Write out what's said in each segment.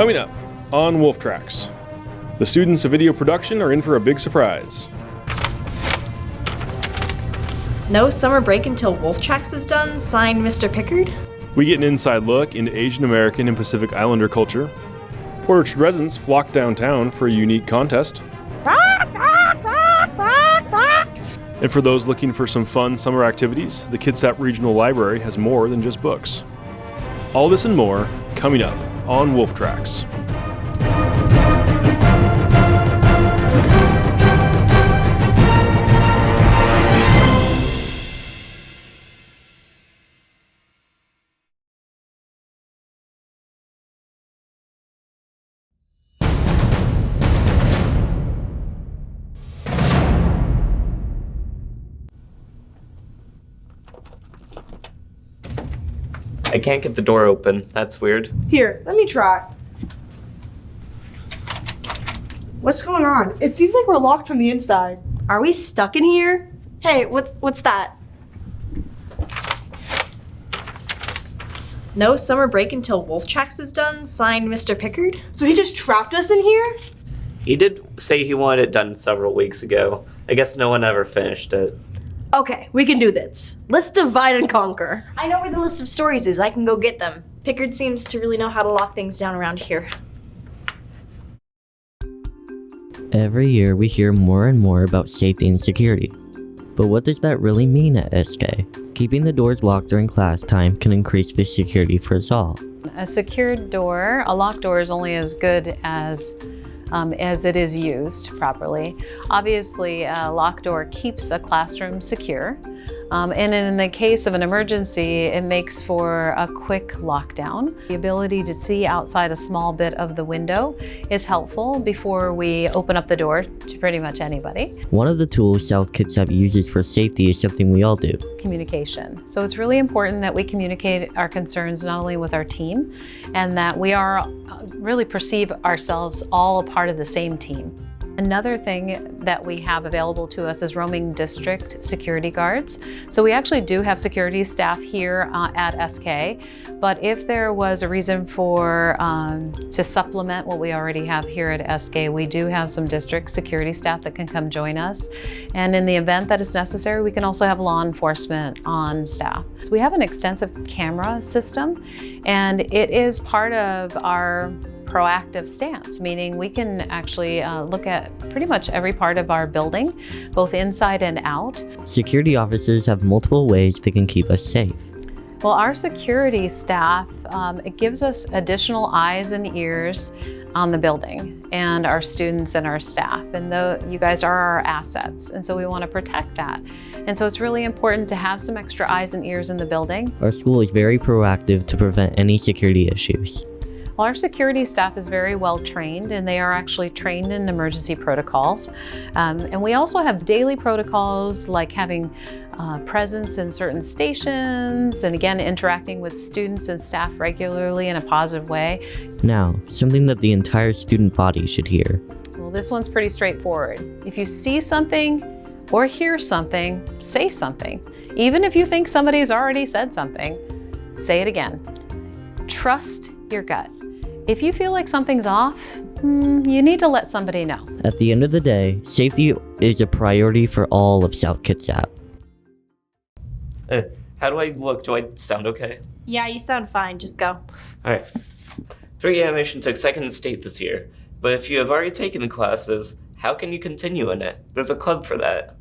Coming up on Wolf Tracks, the students of video production are in for a big surprise. No summer break until Wolf Tracks is done, signed Mr. Pickard. We get an inside look into Asian American and Pacific Islander culture. Port Orchard residents flock downtown for a unique contest. And for those looking for some fun summer activities, the Kitsap Reginal Library has more than just books. All this and more coming up on Wolf Tracks. I can't get the door open. That's weird. Here, let me try. What's going on? It seems like we're locked from the inside. Are we stuck in here? Hey, what's that? No summer break until Wolf Tracks is done, signed Mr. Pickard. So he just trapped us in here? He did say he wanted it done several weeks ago. I guess no one ever finished it. Okay, we can do this. Let's divide and conquer. I know where the list of stories is. I can go get them. Pickard seems to really know how to lock things down around here. Every year we hear more and more about safety and security. But what does that really mean at SK? Keeping the doors locked during class time can increase the security for us all. A secured door, a locked door, is only as good as it is used properly. Obviously, a locked door keeps a classroom secure. And in the case of an emergency, it makes for a quick lockdown. The ability to see outside a small bit of the window is helpful before we open up the door to pretty much anybody. One of the tools South Kitsap uses for safety is something we all do. Communication. So it's really important that we communicate our concerns not only with our team, and that we really perceive ourselves all a part of the same team. Another thing that we have available to us is roaming district security guards. So we actually do have security staff here at SK, but if there was a reason to supplement what we already have here at SK, we do have some district security staff that can come join us. And in the event that is necessary, we can also have law enforcement on staff. So we have an extensive camera system, and it is part of our proactive stance, meaning we can actually look at pretty much every part of our building, both inside and out. Security officers have multiple ways they can keep us safe. Well, our security staff, it gives us additional eyes and ears on the building and our students and our staff. And you guys are our assets, and so we want to protect that. And so it's really important to have some extra eyes and ears in the building. Our school is very proactive to prevent any security issues. Well, our security staff is very well trained, and they are actually trained in emergency protocols. And we also have daily protocols like having presence in certain stations, and again, interacting with students and staff regularly in a positive way. Now, something that the entire student body should hear. Well, this one's pretty straightforward. If you see something or hear something, say something. Even if you think somebody's already said something, say it again. Trust your gut. If you feel like something's off, you need to let somebody know. At the end of the day, safety is a priority for all of South Kitsap. How do I look? Do I sound okay? Yeah, you sound fine. Just go. Alright. 3 animation took second in state this year, but if you have already taken the classes, how can you continue in it? There's a club for that.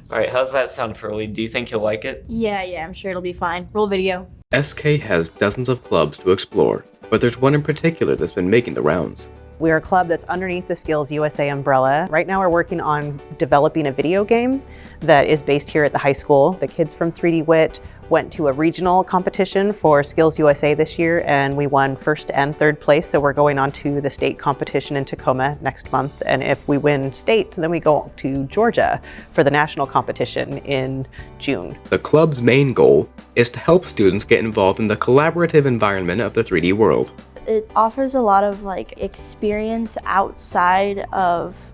Alright, how's that sound, Furley? Do you think you'll like it? Yeah, I'm sure ittle be fine. Roll video. SK has dozens of clubs to explore, but there's one in particular that's been making the rounds. We're a club that's underneath the Skills USA umbrella. Right now we're working on developing a video game that is based here at the high school. The kids from 3D Wit went to a regional competition for Skills USA this year, and we won first and third place. So we're going on to the state competition in Tacoma next month. And if we win state, then we go to Georgia for the national competition in June. The club's main goal is to help students get involved in the collaborative environment of the 3D world. It offers a lot of experience outside of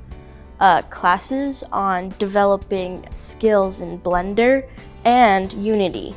classes on developing skills in Blender and Unity.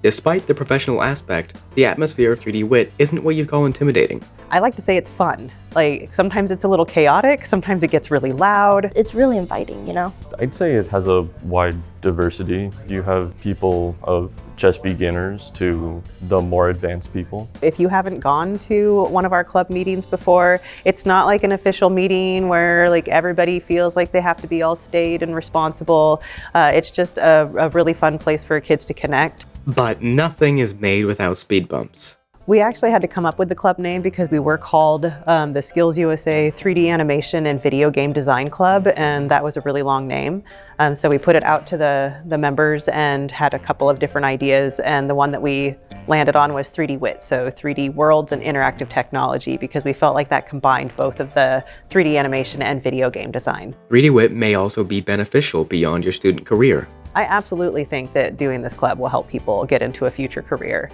Despite the professional aspect, The atmosphere of 3D Wit isn't what you'd call intimidating. I like to say it's fun. Like, sometimes it's a little chaotic, sometimes it gets really loud. It's really inviting, you know? I'd say it has a wide diversity. You have people of just beginners to the more advanced people. If you haven't gone to one of our club meetings before, it's not like an official meeting where like everybody feels like they have to be all staid and responsible. It's just a really fun place for kids to connect. But nothing is made without speed bumps. We actually had to come up with the club name because we were called the Skills USA 3D Animation and Video Game Design Club, and that was a really long name. So we put it out to the members and had a couple of different ideas, and the one that we landed on was 3D Wit, so 3D Worlds and Interactive Technology, because we felt like that combined both of the 3D animation and video game design. 3D Wit may also be beneficial beyond your student career. I absolutely think that doing this club will help people get into a future career.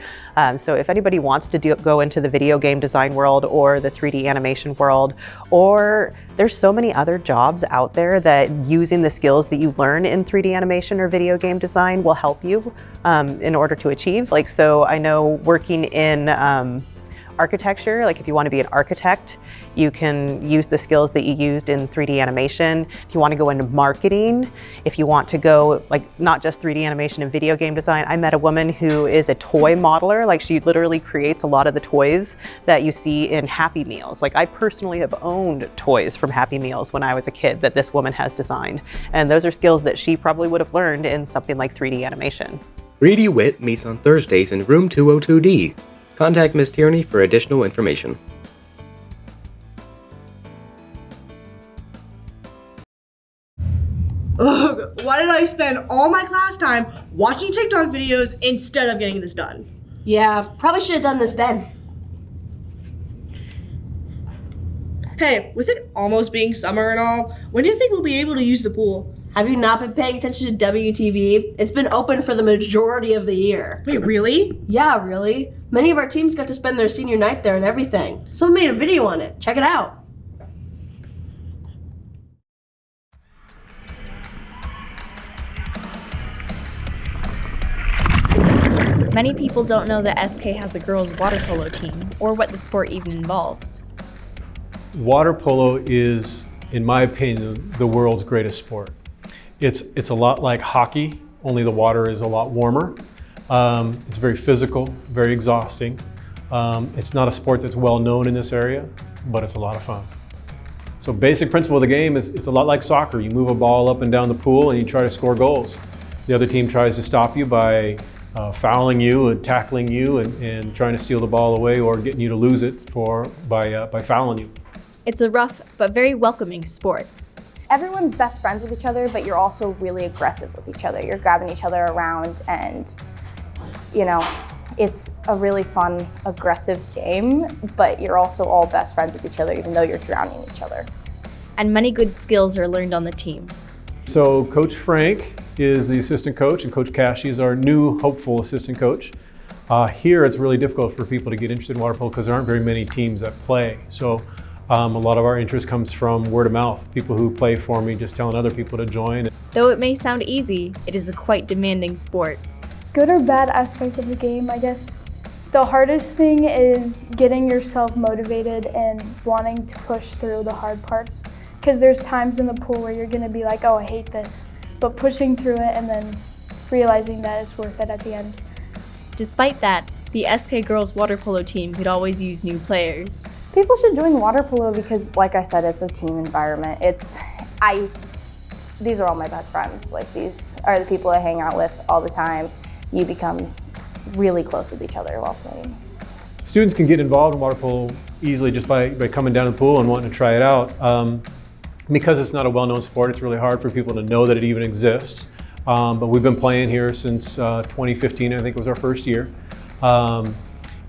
So if anybody wants to go into the video game design world or the 3D animation world, or there's so many other jobs out there that using the skills that you learn in 3D animation or video game design will help you in order to achieve. Like, so I know working in architecture, like if you want to be an architect, you can use the skills that you used in 3D animation. If you want to go into marketing, if you want to go like not just 3D animation and video game design, I met a woman who is a toy modeler. Like she literally creates a lot of the toys that you see in Happy Meals. Like I personally have owned toys from Happy Meals when I was a kid that this woman has designed. And those are skills that she probably would have learned in something like 3D animation. 3D Wit meets on Thursdays in room 202D. Contact Ms. Tierney for additional information. Ugh, why did I spend all my class time watching TikTok videos instead of getting this done? Yeah, probably should have done this then. Hey, with it almost being summer and all, when do you think we'll be able to use the pool? Have you not been paying attention to WTV? It's been open for the majority of the year. Wait, really? Yeah, really. Many of our teams got to spend their senior night there and everything. Someone made a video on it. Check it out. Many people don't know that SK has a girls' water polo team, or what the sport even involves. Water polo is, in my opinion, the world's greatest sport. It's a lot like hockey, only the water is a lot warmer. It's very physical, very exhausting. It's not a sport that's well known in this area, but it's a lot of fun. So basic principle of the game is it's a lot like soccer. You move a ball up and down the pool and you try to score goals. The other team tries to stop you by fouling you and tackling you and trying to steal the ball away or getting you to lose it by fouling you. It's a rough but very welcoming sport. Everyone's best friends with each other, but you're also really aggressive with each other. You're grabbing each other around and, you know, it's a really fun, aggressive game, but you're also all best friends with each other, even though you're drowning each other. And many good skills are learned on the team. So Coach Frank is the assistant coach and Coach Cashy is our new hopeful assistant coach. Here it's really difficult for people to get interested in water polo because there aren't very many teams that play. So a lot of our interest comes from word of mouth, people who play for me just telling other people to join. Though it may sound easy, it is a quite demanding sport. Good or bad aspects of the game, I guess. The hardest thing is getting yourself motivated and wanting to push through the hard parts. Because there's times in the pool where you're gonna be like, oh, I hate this. But pushing through it and then realizing that it's worth it at the end. Despite that, the SK girls water polo team could always use new players. People should join water polo because, like I said, it's a team environment. These are all my best friends. Like, these are the people I hang out with all the time. You become really close with each other while playing. Students can get involved in water polo easily just by coming down to the pool and wanting to try it out. Because it's not a well-known sport, it's really hard for people to know that it even exists. But we've been playing here since 2015, I think was our first year.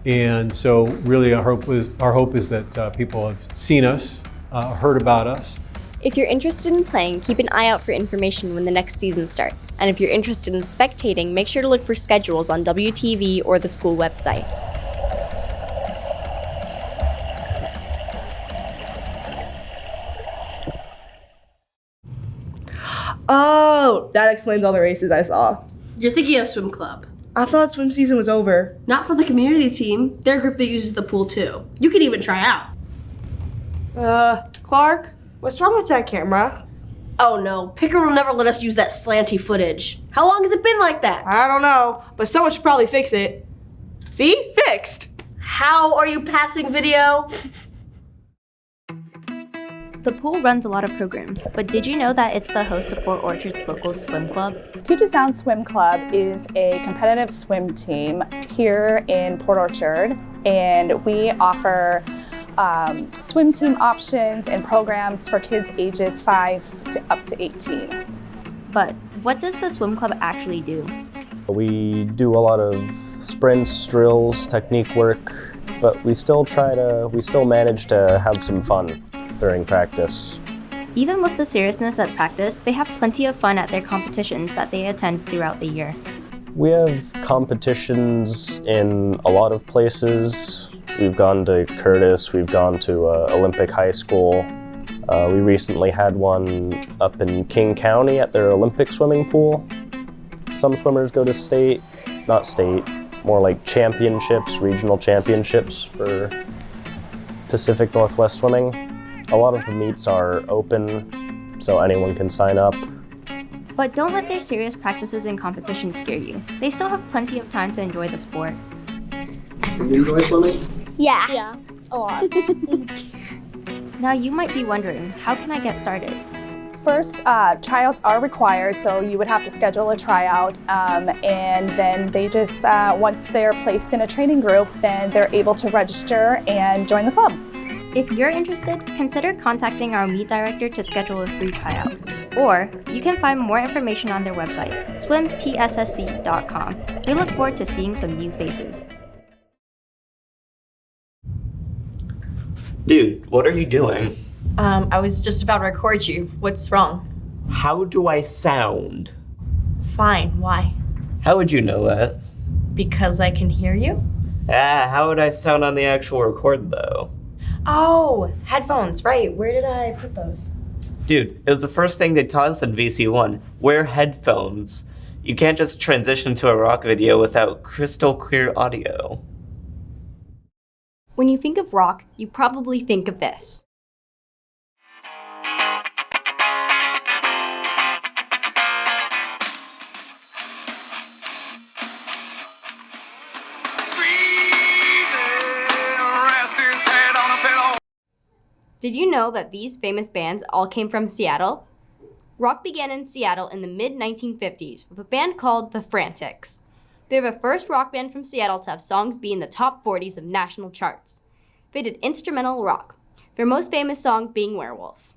And so really our hope is that people have seen us, heard about us. If you're interested in playing, keep an eye out for information when the next season starts. And if you're interested in spectating, make sure to look for schedules on WTV or the school website. Oh, that explains all the races I saw. You're thinking of swim club. I thought swim season was over. Not for the community team. They're a group that uses the pool too. You can even try out. Clarke, what's wrong with that camera? Oh no, Pickard will never let us use that slanty footage. How long has it been like that? I don't know, but someone should probably fix it. See? Fixed! How are you passing video? The pool runs a lot of programs, but did you know that it's the host of Port Orchard's local swim club? Puget Sound Swim Club is a competitive swim team here in Port Orchard, and we offer swim team options and programs for kids ages 5 to up to 18. But what does the swim club actually do? We do a lot of sprints, drills, technique work, but we still manage to have some fun during practice. Even with the seriousness at practice, they have plenty of fun at their competitions that they attend throughout the year. We have competitions in a lot of places. We've gone to Curtis, we've gone to Olympic High School. We recently had one up in King County at their Olympic swimming pool. Some swimmers go to more like championships, regional championships for Pacific Northwest swimming. A lot of the meets are open, so anyone can sign up. But don't let their serious practices and competitions scare you. They still have plenty of time to enjoy the sport. Do you enjoy swimming? Yeah, a lot. Now you might be wondering, how can I get started? First, tryouts are required, so you would have to schedule a tryout, and then they just, once they're placed in a training group, then they're able to register and join the club. If you're interested, consider contacting our meet director to schedule a free tryout. Or you can find more information on their website, swimpssc.com. We look forward to seeing some new faces. Dude, what are you doing? I was just about to record you. What's wrong? How do I sound? Fine, why? How would you know that? Because I can hear you? How would I sound on the actual record though? Oh, headphones, right. Where did I put those? Dude, it was the first thing they taught us in VC1. Wear headphones. You can't just transition to a rock video without crystal clear audio. When you think of rock, you probably think of this. Did you know that these famous bands all came from Seattle? Rock began in Seattle in the mid-1950s with a band called The Frantics. They were the first rock band from Seattle to have songs be in the top 40s of national charts. They did instrumental rock, their most famous song being Werewolf.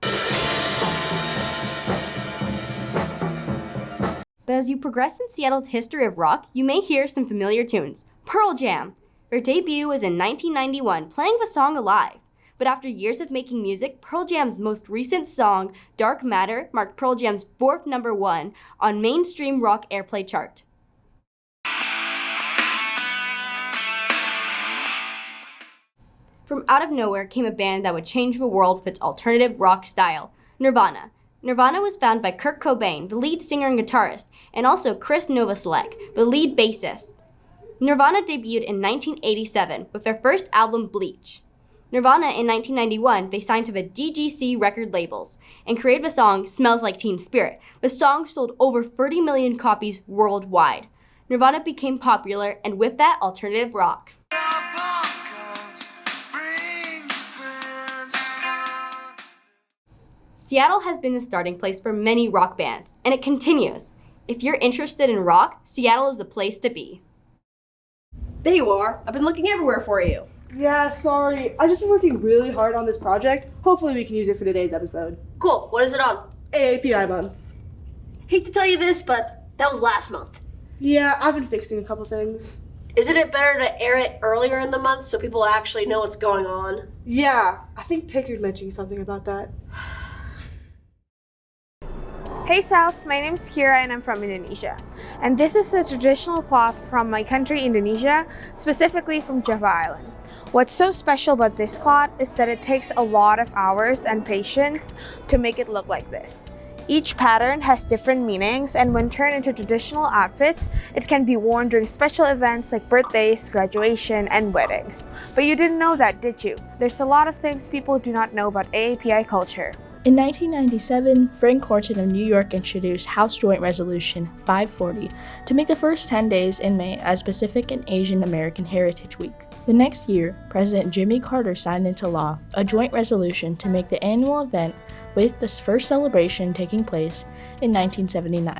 But as you progress in Seattle's history of rock, you may hear some familiar tunes. Pearl Jam. Their debut was in 1991, playing the song Alive. But after years of making music, Pearl Jam's most recent song, Dark Matter, marked Pearl Jam's 4th #1 on mainstream rock airplay chart. From out of nowhere came a band that would change the world with its alternative rock style, Nirvana. Nirvana was founded by Kurt Cobain, the lead singer and guitarist, and also Chris Novoselic, the lead bassist. Nirvana debuted in 1987 with their first album, Bleach. Nirvana in 1991, they signed to the DGC record labels and created the song Smells Like Teen Spirit. The song sold over 30 million copies worldwide. Nirvana became popular, and with that, alternative rock. Seattle has been the starting place for many rock bands, and it continues. If you're interested in rock, Seattle is the place to be. There you are. I've been looking everywhere for you. Yeah, sorry. I've just been working really hard on this project. Hopefully we can use it for today's episode. Cool. What is it on? AAPI Month. Hate to tell you this, but that was last month. Yeah, I've been fixing a couple things. Isn't it better to air it earlier in the month so people actually know what's going on? Yeah, I think Pickard mentioned something about that. Hey South, my name is Kira and I'm from Indonesia. And this is a traditional cloth from my country, Indonesia, specifically from Java Island. What's so special about this cloth is that it takes a lot of hours and patience to make it look like this. Each pattern has different meanings, and when turned into traditional outfits, it can be worn during special events like birthdays, graduation, and weddings. But you didn't know that, did you? There's a lot of things people do not know about AAPI culture. In 1997, Frank Horton of New York introduced House Joint Resolution 540 to make the first 10 days in May as Pacific and Asian American Heritage Week. The next year, President Jimmy Carter signed into law a joint resolution to make the annual event, with the first celebration taking place in 1979.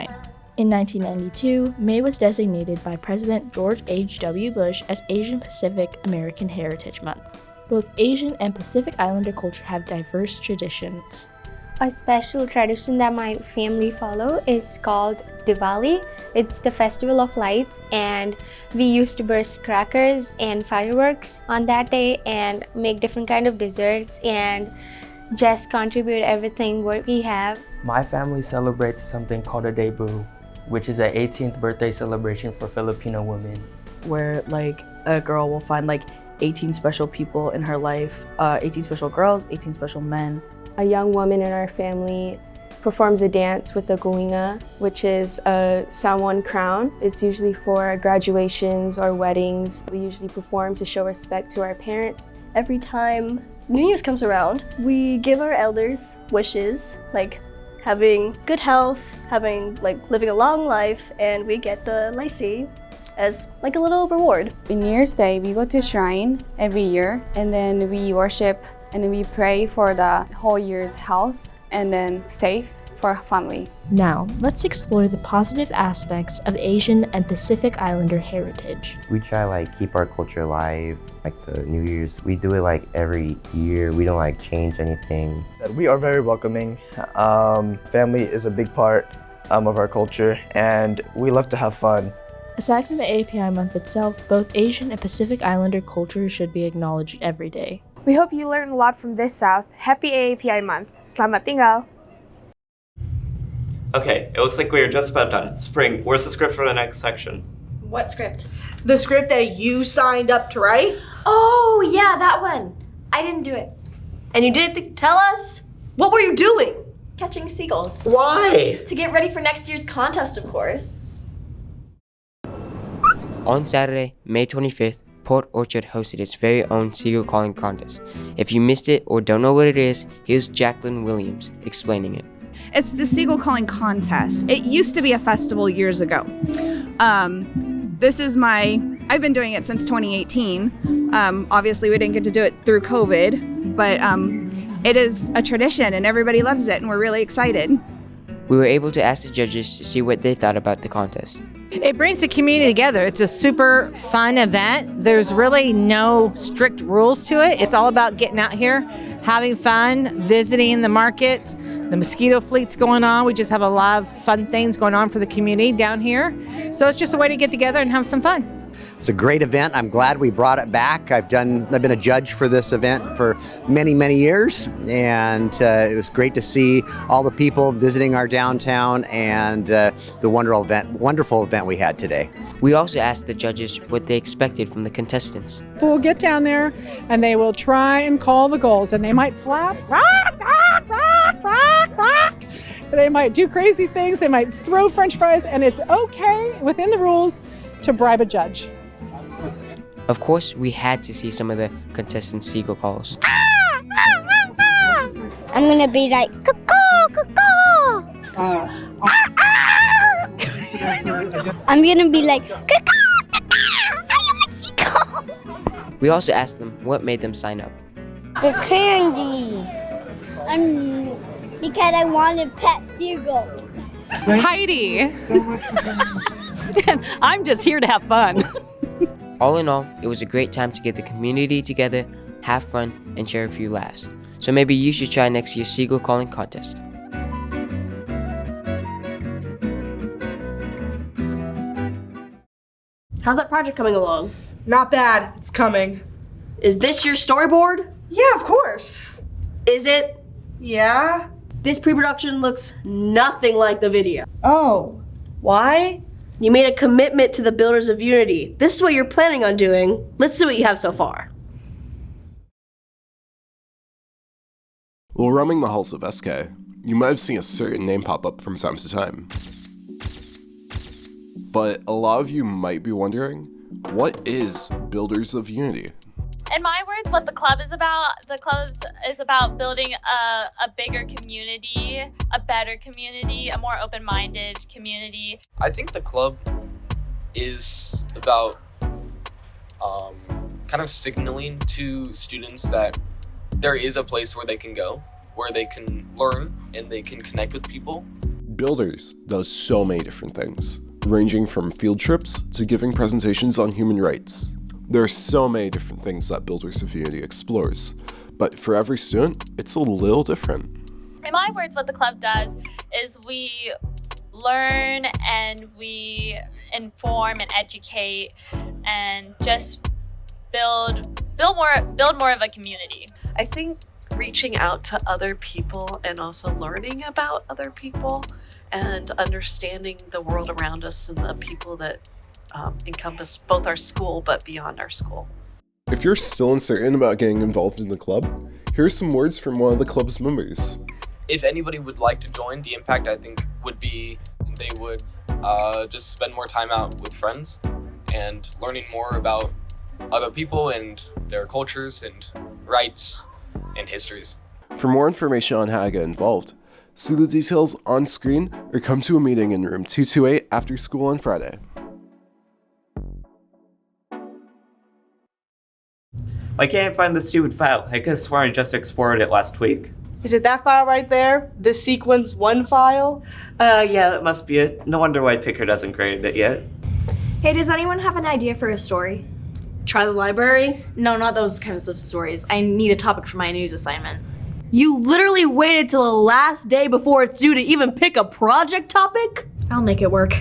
In 1992, May was designated by President George H.W. Bush as Asian Pacific American Heritage Month. Both Asian and Pacific Islander culture have diverse traditions. A special tradition that my family follow is called Diwali. It's the festival of lights, and we used to burst crackers and fireworks on that day and make different kind of desserts and just contribute everything what we have. My family celebrates something called a debut, which is an 18th birthday celebration for Filipino women. Where like a girl will find like 18 special people in her life, 18 special girls, 18 special men. A young woman in our family performs a dance with a guinga, which is a Samoan crown. It's usually for graduations or weddings. We usually perform to show respect to our parents. Every time New Year's comes around, we give our elders wishes, like having good health, living a long life, and we get the laisi as like a little reward. On New Year's Day, we go to shrine every year, and then we worship and we pray for the whole year's health and then safe for our family. Now, let's explore the positive aspects of Asian and Pacific Islander heritage. We try keep our culture alive, like the New Year's. We do it every year. We don't change anything. We are very welcoming. Family is a big part of our culture, and we love to have fun. Aside from the AAPI Month itself, both Asian and Pacific Islander cultures should be acknowledged every day. We hope you learned a lot from this South. Happy AAPI Month. Selamat tinggal. Okay, it looks like we are just about done. Spring, where's the script for the next section? What script? The script that you signed up to write? Oh, yeah, that one. I didn't do it. And you didn't tell us? What were you doing? Catching seagulls. Why? To get ready for next year's contest, of course. On Saturday, May 25th, Port Orchard hosted its very own seagull calling contest. If you missed it or don't know what it is, here's Jacqueline Williams explaining it. It's the Seagull Calling Contest. It used to be a festival years ago. I've been doing it since 2018. Obviously, we didn't get to do it through COVID, but it is a tradition and everybody loves it and we're really excited. We were able to ask the judges to see what they thought about the contest. It brings the community together. It's a super fun event. There's really no strict rules to it. It's all about getting out here, having fun, visiting the market. The mosquito fleet's going on. We just have a lot of fun things going on for the community down here. So it's just a way to get together and have some fun. It's a great event. I'm glad we brought it back. I've been a judge for this event for many, many years, and it was great to see all the people visiting our downtown and the wonderful event we had today. We also asked the judges what they expected from the contestants. We'll get down there and they will try and call the gulls, and they might flap, they might do crazy things, they might throw French fries, and it's okay within the rules to bribe a judge. Of course, we had to see some of the contestants' seagull calls. I'm gonna be like, caw, caw. I'm gonna be like, caw, caw. We also asked them what made them sign up. The candy. Because I wanted pet seagull. Heidi. I'm just here to have fun. All in all, it was a great time to get the community together, have fun, and share a few laughs. So maybe you should try next year's seagull calling contest. How's that project coming along? Not bad. It's coming. Is this your storyboard? Yeah, of course. Is it? Yeah. This pre-production looks nothing like the video. Oh, why? You made a commitment to the Builders of Unity. This is what you're planning on doing. Let's see what you have so far. While roaming the halls of SK, You might have seen a certain name pop up from time to time. But a lot of you might be wondering, what is Builders of Unity? In my words, what the club is about, is about building a bigger community, a better community, a more open-minded community. I think the club is about kind of signaling to students that there is a place where they can go, where they can learn and they can connect with people. Builders does so many different things, ranging from field trips to giving presentations on human rights. There are so many different things that Builders of Unity explores, but for every student, it's a little different. In my words, what the club does is we learn and we inform and educate and just build more of a community. I think reaching out to other people and also learning about other people and understanding the world around us and the people that encompass both our school but beyond our school. If you're still uncertain about getting involved in the club, here's some words from one of the club's members. If anybody would like to join, the impact I think would be they would just spend more time out with friends and learning more about other people and their cultures and rights and histories. For more information on how to get involved, see the details on screen or come to a meeting in room 228 after school on Friday. I can't find the stupid file. I could have sworn I just exported it last week. Is it that file right there? The sequence 1 file? Yeah, that must be it. No wonder why Pickard hasn't graded it yet. Hey, does anyone have an idea for a story? Try the library? No, not those kinds of stories. I need a topic for my news assignment. You literally waited till the last day before it's due to even pick a project topic? I'll make it work.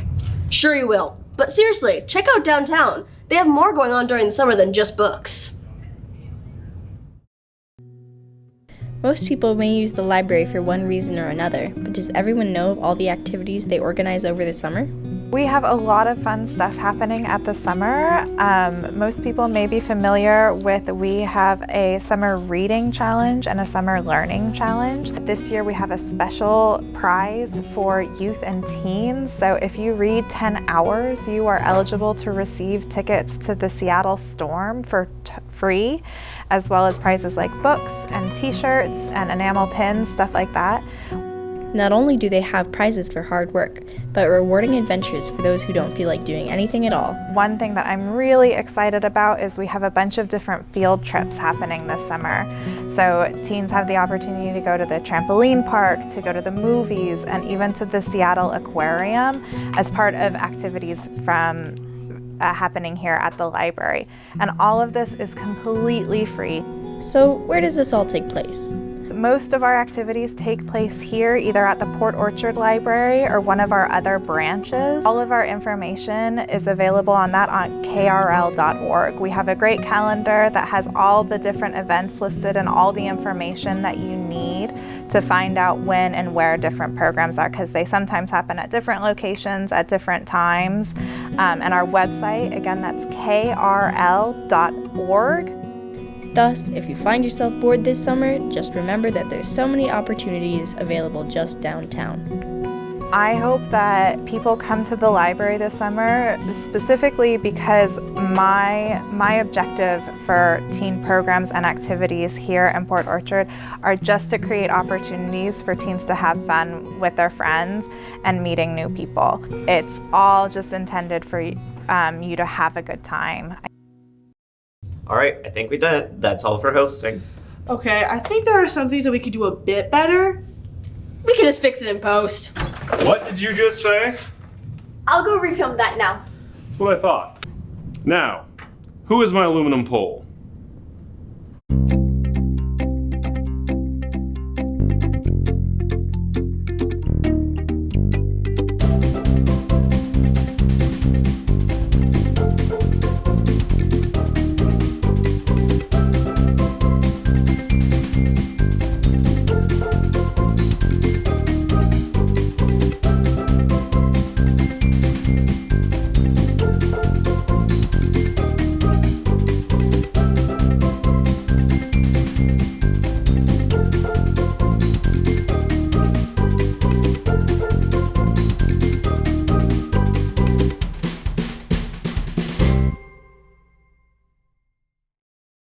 Sure you will. But seriously, check out downtown. They have more going on during the summer than just books. Most people may use the library for one reason or another, but does everyone know of all the activities they organize over the summer? We have a lot of fun stuff happening at the summer. Most people may be familiar with we have a summer reading challenge and a summer learning challenge. This year we have a special prize for youth and teens. So if you read 10 hours, you are eligible to receive tickets to the Seattle Storm for free, as well as prizes like books and t-shirts and enamel pins, stuff like that. Not only do they have prizes for hard work, but rewarding adventures for those who don't feel like doing anything at all. One thing that I'm really excited about is we have a bunch of different field trips happening this summer. So teens have the opportunity to go to the trampoline park, to go to the movies, and even to the Seattle Aquarium as part of activities from happening here at the library. And all of this is completely free. So where does this all take place? Most of our activities take place here, either at the Port Orchard Library or one of our other branches. All of our information is available on that on krl.org. We have a great calendar that has all the different events listed and all the information that you need to find out when and where different programs are, because they sometimes happen at different locations at different times. And our website, again, that's krl.org. Thus, if you find yourself bored this summer, just remember that there's so many opportunities available just downtown. I hope that people come to the library this summer specifically because my objective for teen programs and activities here in Port Orchard are just to create opportunities for teens to have fun with their friends and meeting new people. It's all just intended for you to have a good time. All right, I think we did it. That's all for hosting. Okay, I think there are some things that we could do a bit better. We can just fix it in post. What did you just say? I'll go refilm that now. That's what I thought. Now, who is my aluminum pole?